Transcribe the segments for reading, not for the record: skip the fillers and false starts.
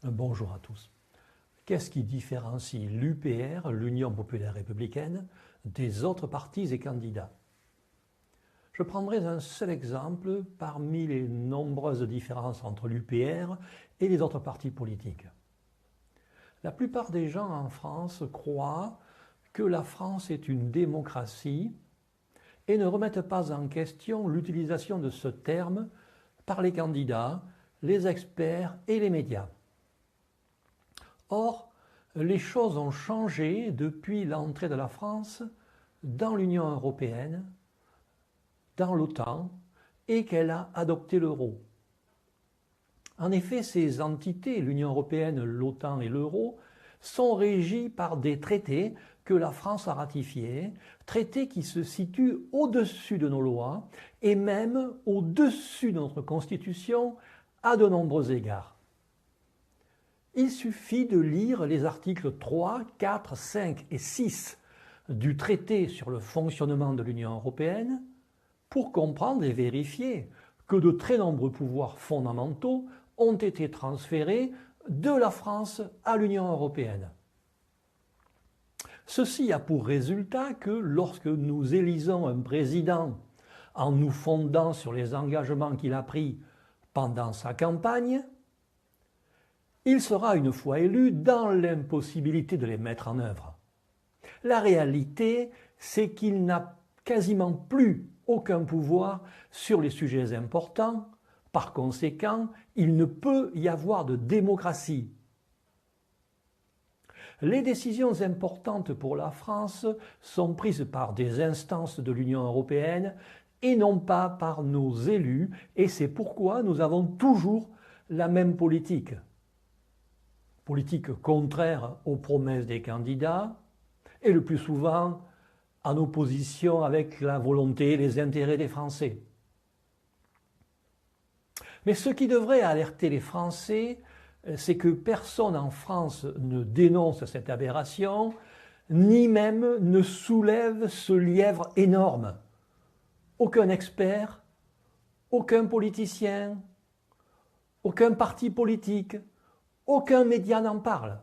Bonjour à tous. Qu'est-ce qui différencie l'UPR, l'Union populaire républicaine, des autres partis et candidats? Je prendrai un seul exemple parmi les nombreuses différences entre l'UPR et les autres partis politiques. La plupart des gens en France croient que la France est une démocratie et ne remettent pas en question l'utilisation de ce terme par les candidats, les experts et les médias. Or, les choses ont changé depuis l'entrée de la France dans l'Union européenne, dans l'OTAN, et qu'elle a adopté l'euro. En effet, ces entités, l'Union européenne, l'OTAN et l'euro, sont régies par des traités que la France a ratifiés, traités qui se situent au-dessus de nos lois et même au-dessus de notre Constitution à de nombreux égards. Il suffit de lire les articles 3, 4, 5 et 6 du traité sur le fonctionnement de l'Union européenne pour comprendre et vérifier que de très nombreux pouvoirs fondamentaux ont été transférés de la France à l'Union européenne. Ceci a pour résultat que lorsque nous élisons un président en nous fondant sur les engagements qu'il a pris pendant sa campagne, il sera une fois élu dans l'impossibilité de les mettre en œuvre. La réalité, c'est qu'il n'a quasiment plus aucun pouvoir sur les sujets importants. Par conséquent, il ne peut y avoir de démocratie. Les décisions importantes pour la France sont prises par des instances de l'Union européenne et non pas par nos élus, et c'est pourquoi nous avons toujours la même politique. Politique contraire aux promesses des candidats et le plus souvent en opposition avec la volonté et les intérêts des Français. Mais ce qui devrait alerter les Français, c'est que personne en France ne dénonce cette aberration, ni même ne soulève ce lièvre énorme. Aucun expert, aucun politicien, aucun parti politique, aucun média n'en parle.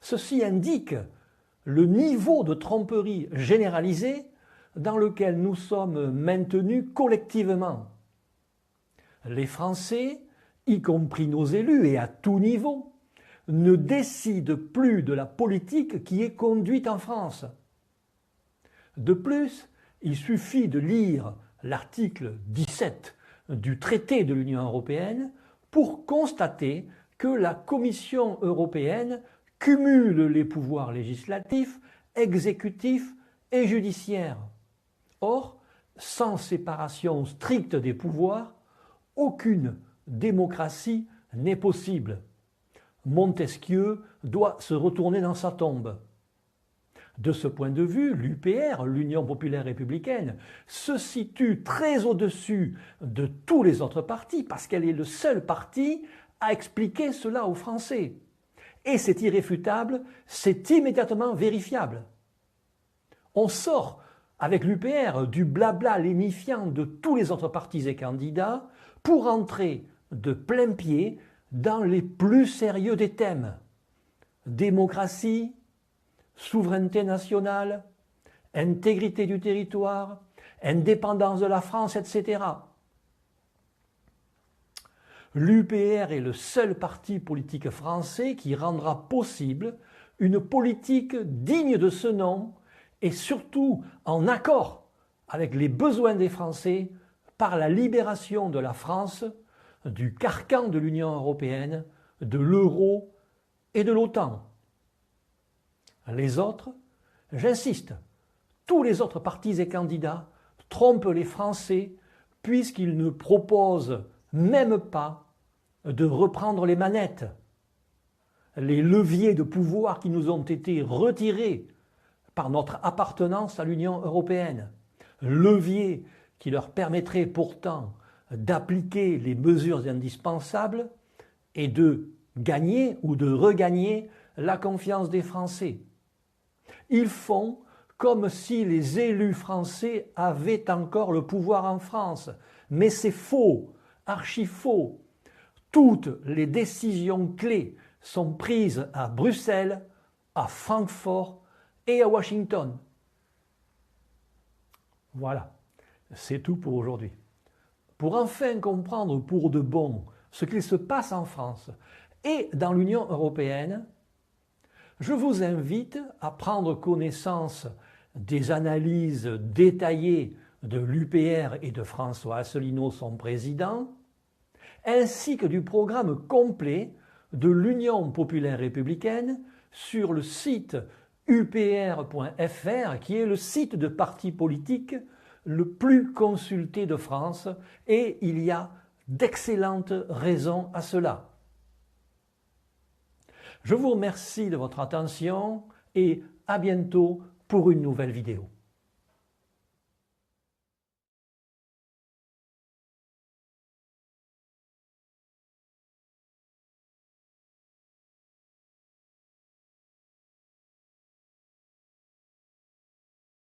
Ceci indique le niveau de tromperie généralisée dans lequel nous sommes maintenus collectivement. Les Français, y compris nos élus et à tout niveau, ne décident plus de la politique qui est conduite en France. De plus, il suffit de lire l'article 17 du traité de l'Union européenne pour constater que la Commission européenne cumule les pouvoirs législatifs, exécutifs et judiciaires. Or, sans séparation stricte des pouvoirs, aucune démocratie n'est possible. Montesquieu doit se retourner dans sa tombe. De ce point de vue, l'UPR, l'Union populaire républicaine, se situe très au-dessus de tous les autres partis parce qu'elle est le seul parti à expliquer cela aux Français. Et c'est irréfutable, c'est immédiatement vérifiable. On sort avec l'UPR du blabla lénifiant de tous les autres partis et candidats pour entrer de plein pied dans les plus sérieux des thèmes. Démocratie, souveraineté nationale, intégrité du territoire, indépendance de la France, etc. L'UPR est le seul parti politique français qui rendra possible une politique digne de ce nom et surtout en accord avec les besoins des Français par la libération de la France du carcan de l'Union européenne, de l'euro et de l'OTAN. Les autres, j'insiste, tous les autres partis et candidats trompent les Français puisqu'ils ne proposent même pas de reprendre les manettes. Les leviers de pouvoir qui nous ont été retirés par notre appartenance à l'Union européenne, leviers qui leur permettraient pourtant d'appliquer les mesures indispensables et de gagner ou de regagner la confiance des Français. Ils font comme si les élus français avaient encore le pouvoir en France. Mais c'est faux, archi faux. toutes les décisions clés sont prises à Bruxelles, à Francfort et à Washington. Voilà, c'est tout pour aujourd'hui. Pour enfin comprendre pour de bon ce qu'il se passe en France et dans l'Union européenne, je vous invite à prendre connaissance des analyses détaillées de l'UPR et de François Asselineau, son président, ainsi que du programme complet de l'Union populaire républicaine sur le site upr.fr, qui est le site de parti politique le plus consulté de France, et il y a d'excellentes raisons à cela. Je vous remercie de votre attention et à bientôt pour une nouvelle vidéo.